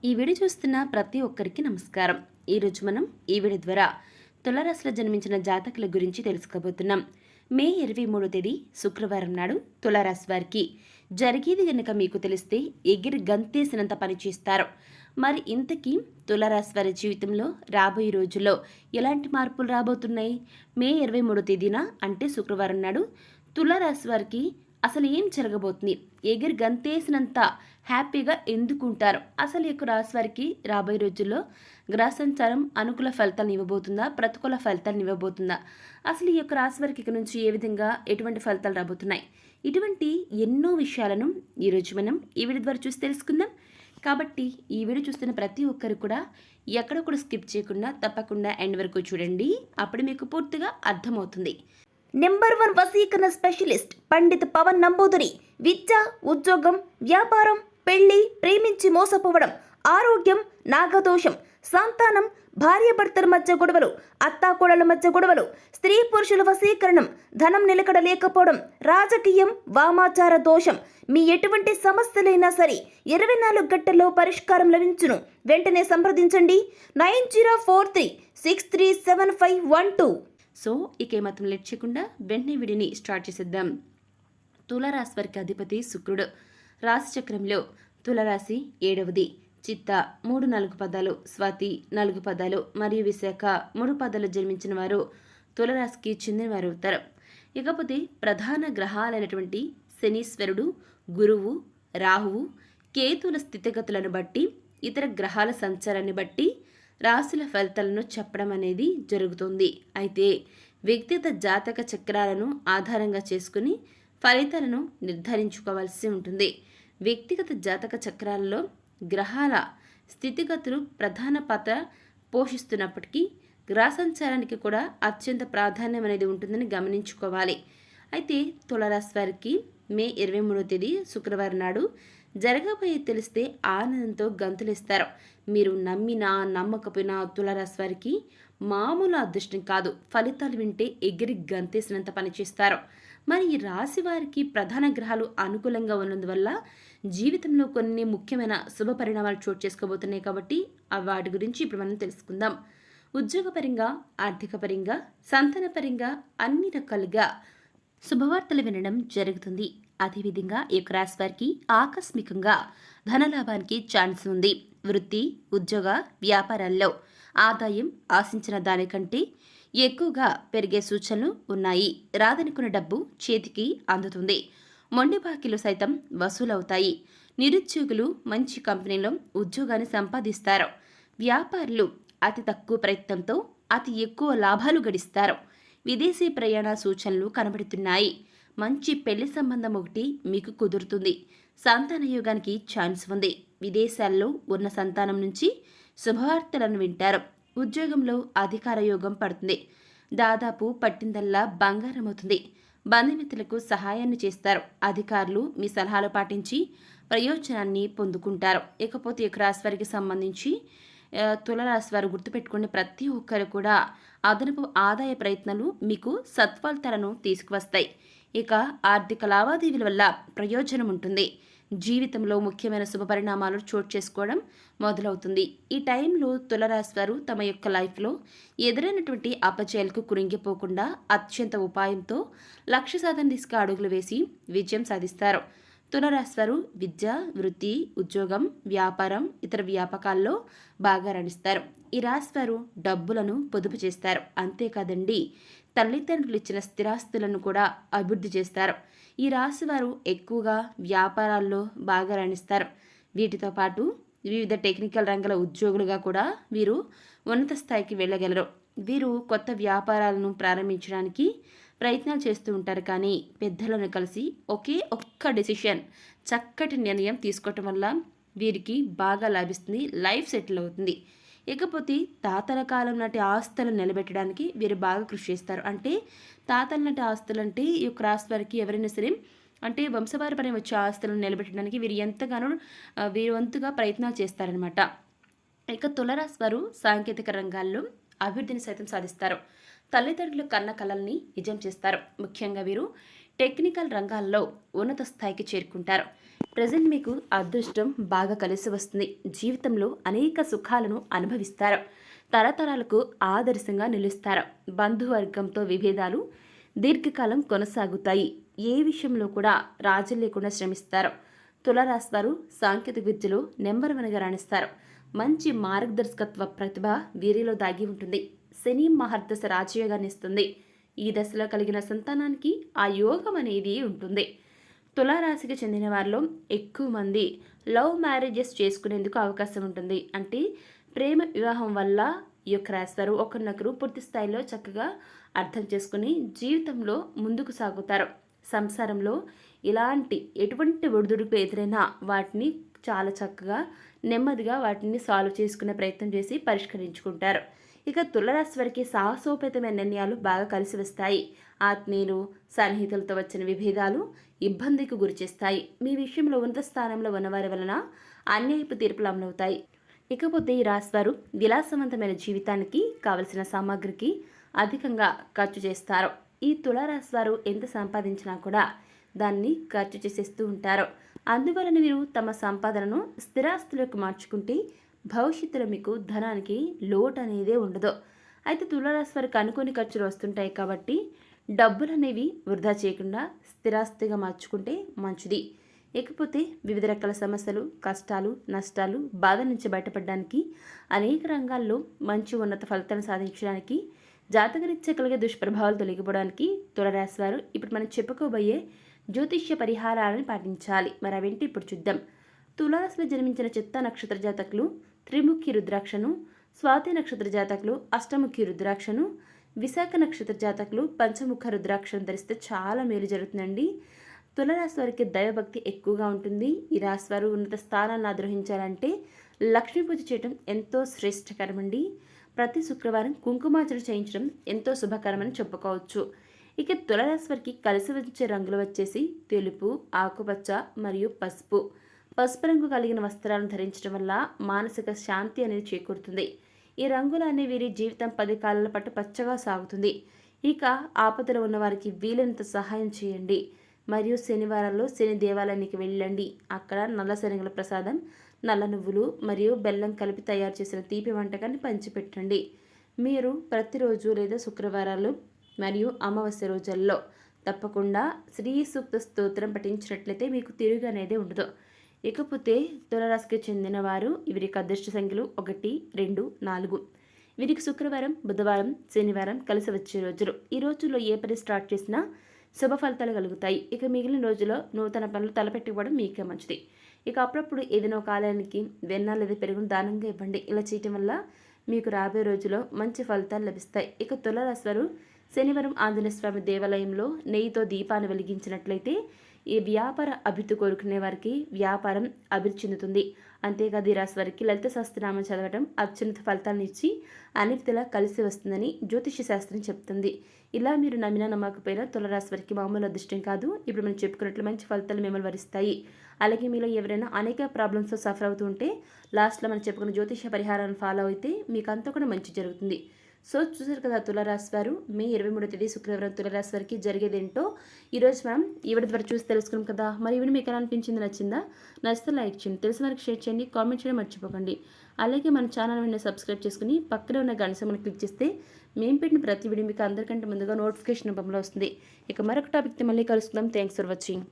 ఈ వీడియో చూస్తున్న ప్రతి ఒక్కరికి నమస్కారం. ఈరోజు మనం ఈ వీడియో ద్వారా తులారాశిలో జన్మించిన జాతకుల గురించి తెలుసుకోబోతున్నాం. మే 23వ తేదీ శుక్రవారం నాడు తులారాశి వారికి జరిగేది గనుక మీకు తెలిస్తే ఎగిరి గంతేసినంత పని చేస్తారు. మరి ఇంతకీ తులారాశి వారి జీవితంలో రాబోయే రోజుల్లో ఎలాంటి మార్పులు రాబోతున్నాయి? మే 23వ తేదీన అంటే శుక్రవారం నాడు తులారాశి వారికి అసలు ఏం జరగబోతుంది? ఎగిరి గంతేసినంత హ్యాపీగా ఎందుకుంటారు? అసలు ఈ యొక్క రాశి వారికి రాబోయే రోజుల్లో గ్రహ సంచారం అనుకూల ఫలితాలను ఇవ్వబోతుందా, ప్రతికూల ఫలితాలను ఇవ్వబోతుందా? అసలు ఈ యొక్క రాశి వారికి ఇక నుంచి ఏ విధంగా ఎటువంటి ఫలితాలు రాబోతున్నాయి? ఇటువంటి ఎన్నో విషయాలను ఈరోజు మనం ఈ వీడియో ద్వారా చూసి తెలుసుకుందాం. కాబట్టి ఈ వీడియో చూస్తున్న ప్రతి ఒక్కరు కూడా ఎక్కడ కూడా స్కిప్ చేయకుండా తప్పకుండా ఎండ్ వరకు చూడండి. అప్పుడు మీకు పూర్తిగా అర్థమవుతుంది. నెంబర్ 1 వశీకరణ స్పెషలిస్ట్ పండిత్ పవన్ నంబూదిరి. విద్య, ఉద్యోగం, వ్యాపారం, పెళ్లి, ప్రేమించి మోసపోవడం, ఆరోగ్యం, నాగదోషం, సంతానం, భార్యాభర్తల మధ్య గొడవలు, అత్తాకోడల మధ్య గొడవలు, స్త్రీ పురుషుల వశీకరణం, ధనం నిలకడ లేకపోవడం, రాజకీయం, వామాచార దోషం, మీ ఎటువంటి సమస్యలైనా సరే 24 గంటల్లో పరిష్కారం లభించును. వెంటనే సంప్రదించండి 9043637512. సో ఇక ఏమాత్రం లేట్ చేయకుండా వెంటనే వీడియోని స్టార్ట్ చేసేద్దాం. తులారాశి వారికి అధిపతి శుక్రుడు. రాశి చక్రంలో తులారాశి 7వది. చిత్త 3-4 పదాలు, స్వాతి 4 పదాలు మరియు విశాఖ 3 పదాలు జన్మించిన వారు తులారాశికి చెందిన వారు అవుతారు. ఇకపోతే ప్రధాన గ్రహాలైనటువంటి శనీశ్వరుడు, గురువు, రాహువు, కేతుల స్థితిగతులను బట్టి, ఇతర గ్రహాల సంచారాన్ని బట్టి రాశుల ఫలితాలను చెప్పడం అనేది జరుగుతుంది. అయితే వ్యక్తిగత జాతక చక్రాలను ఆధారంగా చేసుకుని ఫలితాలను నిర్ధారించుకోవాల్సి ఉంటుంది. వ్యక్తిగత జాతక చక్రాలలో గ్రహాల స్థితిగతులు ప్రధాన పాత్ర పోషిస్తున్నప్పటికీ గ్రహ సంచారానికి కూడా అత్యంత ప్రాధాన్యం అనేది ఉంటుందని గమనించుకోవాలి. అయితే తులారాశి వారికి మే 23వ తేదీ శుక్రవారం నాడు జరగబోయే తెలిస్తే ఆనందంతో గంతులేస్తారు. మీరు నమ్మినా నమ్మకపోయినా తులారాశి వారికి మామూలు అదృష్టం కాదు, ఫలితాలు వింటే ఎగిరి గంతేసినంత పనిచేస్తారు. మరి ఈ రాశి వారికి ప్రధాన గ్రహాలు అనుకూలంగా ఉన్నందువల్ల జీవితంలో కొన్ని ముఖ్యమైన శుభ పరిణామాలు చోటు చేసుకోబోతున్నాయి. కాబట్టి వాటి గురించి ఇప్పుడు మనం తెలుసుకుందాం. ఉద్యోగపరంగా, ఆర్థిక పరంగా, సంతానపరంగా అన్ని రకాలుగా శుభవార్తలు వినడం జరుగుతుంది. అదేవిధంగా ఈ యొక్క రాశి వారికి ఆకస్మికంగా ధనలాభానికి ఛాన్స్ ఉంది. వృత్తి, ఉద్యోగ, వ్యాపారాల్లో ఆదాయం ఆశించిన దానికంటే ఎక్కువగా పెరిగే సూచనలు ఉన్నాయి. రాదనుకున్న డబ్బు చేతికి అందుతుంది. మొండి బాకీలు సైతం వసూలవుతాయి. నిరుద్యోగులు మంచి కంపెనీలో ఉద్యోగాన్ని సంపాదిస్తారు. వ్యాపారులు అతి తక్కువ ప్రయత్నంతో అతి ఎక్కువ లాభాలు గడిస్తారు. విదేశీ ప్రయాణ సూచనలు కనబడుతున్నాయి. మంచి పెళ్లి సంబంధం ఒకటి మీకు కుదురుతుంది. సంతాన యోగానికి ఛాన్స్ ఉంది. విదేశాల్లో ఉన్న సంతానం నుంచి శుభవార్తలను వింటారు. ఉద్యోగంలో అధికార యోగం పడుతుంది. దాదాపు పట్టిందల్లా బంగారం అవుతుంది. బంధుమిత్రులకు సహాయాన్ని చేస్తారు. అధికారులు మీ సలహాలు పాటించి ప్రయోజనాన్ని పొందుకుంటారు. ఇకపోతే ఈ రాశి వారికి సంబంధించి తులారాశి వారు గుర్తుపెట్టుకునే ప్రతి ఒక్కరు కూడా అదనపు ఆదాయ ప్రయత్నాలు మీకు సత్ఫలితాలను తీసుకువస్తాయి. ఇక ఆర్థిక లావాదేవీల వల్ల ప్రయోజనం ఉంటుంది. జీవితంలో ముఖ్యమైన శుభ పరిణామాలు చోటు చేసుకోవడం మొదలవుతుంది. ఈ టైంలో తులారాశి వారు తమ యొక్క లైఫ్లో ఎదురైనటువంటి అపజయాలకు కురింగిపోకుండా అత్యంత ఉపాయంతో లక్ష్య సాధన దిశగా అడుగులు వేసి విజయం సాధిస్తారు. తులారాశి వారు విద్య, వృత్తి, ఉద్యోగం, వ్యాపారం, ఇతర వ్యాపకాల్లో బాగా రాణిస్తారు. ఈ రాశి వారు డబ్బులను పొదుపు చేస్తారు. అంతేకాదండి, తల్లిదండ్రులు ఇచ్చిన స్థిరాస్తులను కూడా అభివృద్ధి చేస్తారు. ఈ రాశి వారు ఎక్కువగా వ్యాపారాల్లో బాగా రాణిస్తారు. వీటితో పాటు వివిధ టెక్నికల్ రంగాల ఉద్యోగులుగా కూడా వీరు ఉన్నత స్థాయికి వెళ్ళగలరు. వీరు కొత్త వ్యాపారాలను ప్రారంభించడానికి ప్రయత్నాలు చేస్తూ ఉంటారు. కానీ పెద్దలను కలిసి ఒక్క డెసిషన్, చక్కటి నిర్ణయం తీసుకోవటం వల్ల వీరికి బాగా లాభిస్తుంది. లైఫ్ సెటిల్ అవుతుంది. ఇకపోతే తాతల కాలం నాటి ఆస్తులను నిలబెట్టడానికి వీరు బాగా కృషి చేస్తారు. అంటే తాతల నాటి ఆస్తులు అంటే ఈ యొక్క రాశి వారికి ఎవరైనా సరే అంటే వంశపారంపర్యం వచ్చే ఆస్తులను నిలబెట్టడానికి వీరు ఎంతగానో వీరు వంతుగా ప్రయత్నాలు చేస్తారనమాట. ఇక తులారాశి వారు సాంకేతిక రంగాల్లో అభివృద్ధిని సైతం సాధిస్తారు. తల్లిదండ్రులు కన్న కలల్ని నిజం చేస్తారు. ముఖ్యంగా వీరు టెక్నికల్ రంగాల్లో ఉన్నత స్థాయికి చేరుకుంటారు. ప్రజెంట్ మీకు అదృష్టం బాగా కలిసి వస్తుంది. జీవితంలో అనేక సుఖాలను అనుభవిస్తారు. తరతరాలకు ఆదర్శంగా నిలుస్తారు. బంధువర్గంతో విభేదాలు దీర్ఘకాలం కొనసాగుతాయి. ఏ విషయంలో కూడా రాజీ లేకుండా శ్రమిస్తారు. తులారాశి వారు సాంకేతిక విద్యలో నెంబర్ వన్గా రాణిస్తారు. మంచి మార్గదర్శకత్వ ప్రతిభ వీరిలో దాగి ఉంటుంది. శని మహర్దశ రాజయోగాన్ని ఇస్తుంది. ఈ దశలో కలిగిన సంతానానికి ఆ యోగం అనేది ఉంటుంది. తులారాశికి చెందిన వారిలో ఎక్కువ మంది లవ్ మ్యారేజెస్ చేసుకునేందుకు అవకాశం ఉంటుంది. అంటే ప్రేమ వివాహం వల్ల ఈ యొక్క రాశి వారు ఒకరినొకరు పూర్తి స్థాయిలో చక్కగా అర్థం చేసుకుని జీవితంలో ముందుకు సాగుతారు. సంసారంలో ఇలాంటి ఎటువంటి ఒడిదుడుకు ఎదురైనా వాటిని చాలా చక్కగా నెమ్మదిగా వాటిని సాల్వ్ చేసుకునే ప్రయత్నం చేసి పరిష్కరించుకుంటారు. ఇక తులారాశి వారికి సాహసోపేతమైన నిర్ణయాలు బాగా కలిసి వస్తాయి. ఆత్మీయులు సన్నిహితులతో వచ్చిన విభేదాలు ఇబ్బందికి గురిచేస్తాయి. మీ విషయంలో ఉన్నత స్థానంలో ఉన్నవారి వలన అన్యాయపు తీర్పులు అమలవుతాయి. ఇకపోతే ఈ రాశివారు విలాసవంతమైన జీవితానికి కావలసిన సామాగ్రికి అధికంగా ఖర్చు చేస్తారు. ఈ తులారాశి వారు ఎంత సంపాదించినా కూడా దాన్ని ఖర్చు చేసేస్తూ ఉంటారు. అందువలన వీరు తమ సంపాదనను స్థిరాస్తులకు మార్చుకుంటే భవిష్యత్తులో మీకు ధనానికి లోటు అనేదే ఉండదు. అయితే తులారాశి వారికి అనుకోని ఖర్చులు వస్తుంటాయి కాబట్టి డబ్బులు అనేవి వృధా చేయకుండా స్థిరాస్తిగా మార్చుకుంటే మంచిది. ఇకపోతే వివిధ రకాల సమస్యలు, కష్టాలు, నష్టాలు, బాధ నుంచి బయటపడడానికి, అనేక రంగాల్లో మంచి ఉన్నత ఫలితాలను సాధించడానికి, జాతకరీత్యా కలిగే దుష్ప్రభావాలు తొలగిపోవడానికి తులారాశి వారు ఇప్పుడు మనం చెప్పుకోబోయే జ్యోతిష్య పరిహారాలను పాటించాలి. మరి అవేంటి ఇప్పుడు చూద్దాం. తులారాశిలో జన్మించిన చిత్తా నక్షత్ర జాతకులు త్రిముఖి రుద్రాక్షను, స్వాతి నక్షత్ర జాతకులు అష్టముఖి రుద్రాక్షను, విశాఖ నక్షత్ర జాతకులు పంచముఖ రుద్రాక్షను ధరిస్తే చాలా మేలు జరుగుతుందండి. తులారాశి వారికి దైవభక్తి ఎక్కువగా ఉంటుంది. ఈ రాశి వారు ఉన్నత స్థానాన్ని ఆద్రోహించాలంటే లక్ష్మీ పూజ చేయడం ఎంతో శ్రేష్టకరమండి. ప్రతి శుక్రవారం కుంకుమార్చన చేయించడం ఎంతో శుభకరమని చెప్పుకోవచ్చు. ఇక తులారాశి వారికి కలిసి వచ్చే రంగులు వచ్చేసి తెలుపు, ఆకుపచ్చ మరియు పసుపు. పసుపు రంగు కలిగిన వస్త్రాలను ధరించడం వల్ల మానసిక శాంతి అనేది చేకూరుతుంది. ఈ రంగులు అనే వీరి జీవితం 10 కాలాల పాటు పచ్చగా సాగుతుంది. ఇక ఆపదలో ఉన్న వారికి వీలైనంత సహాయం చేయండి. మరియు శనివారాల్లో శని దేవాలయానికి వెళ్ళండి. అక్కడ నల్ల శనగల ప్రసాదం, నల్ల నువ్వులు మరియు బెల్లం కలిపి తయారు చేసిన తీపి వంటకాన్ని పంచిపెట్టండి. మీరు ప్రతిరోజు లేదా శుక్రవారాలు మరియు అమావాస్య రోజుల్లో తప్పకుండా శ్రీ సూక్త స్తోత్రం పఠించినట్లయితే మీకు తిరుగు అనేది ఉండదు. ఇకపోతే తులారాశికి చెందిన వారు వీరికి అదృష్ట సంఖ్యలు 1, 2, 4. వీరికి శుక్రవారం, బుధవారం, శనివారం కలిసి వచ్చే రోజులు. ఈ రోజుల్లో ఏ పని స్టార్ట్ చేసినా శుభ ఫలితాలు కలుగుతాయి. ఇక మిగిలిన రోజుల్లో నూతన పనులు తలపెట్టుకోవడం మీకే మంచిది. ఇక అప్పుడప్పుడు ఏదైనా ఒక ఆలయానికి వెన్న లేదా పెరుగును దానంగా ఇవ్వండి. ఇలా చేయటం వల్ల మీకు రాబోయే రోజుల్లో మంచి ఫలితాలు లభిస్తాయి. ఇక తులారాశి వారు శనివారం ఆంజనేయ స్వామి దేవాలయంలో నెయ్యితో దీపాన్ని వెలిగించినట్లయితే ఈ వ్యాపార అభివృద్ధి కోరుకునే వారికి వ్యాపారం అభివృద్ధి చెందుతుంది. అంతేకాదు ఈ రాశి వారికి లలిత సహస్రనామం చదవడం అత్యున్నత ఫలితాలను ఇచ్చి అన్నిటిలా కలిసి వస్తుందని జ్యోతిష్య శాస్త్రం చెప్తుంది. ఇలా మీరు నమ్మినా నమ్మకపోయినా తులారాశి వారికి మామూలు అదృష్టం కాదు, ఇప్పుడు మనం చెప్పుకున్నట్లు మంచి ఫలితాలు మిమ్మల్ని వరిస్తాయి. అలాగే మీలో ఎవరైనా అనేక ప్రాబ్లమ్స్తో సఫర్ అవుతూ ఉంటే లాస్ట్లో మనం చెప్పుకున్న జ్యోతిష్య పరిహారాన్ని ఫాలో అయితే మీకు అంతా కూడా మంచి జరుగుతుంది. సో చూసారు కదా తులారాశి వారు మే 23వ తేదీ శుక్రవారం తులారాశి వారికి జరిగేదేంటో ఈరోజు మనం ఈవిడ ద్వారా చూసి తెలుసుకున్నాం కదా. మరి ఈవిడ మీకు ఎలా అనిపించింది, నచ్చిందా? నచ్చితే లైక్ చేయండి, తెలిసిన వారికి షేర్ చేయండి, కామెంట్ చేయడం మర్చిపోకండి. అలాగే మన ఛానల్ వెంటనే సబ్స్క్రైబ్ చేసుకుని పక్కనే ఉన్న గంట సింబల్ని క్లిక్ చేస్తే మేము పెట్టిన ప్రతి వీడియో మీకు అందరికంటే ముందుగా నోటిఫికేషన్ రూపంలో వస్తుంది. ఇక మరొక టాపిక్తో మళ్ళీ కలుసుకుందాం. Thanks for watching.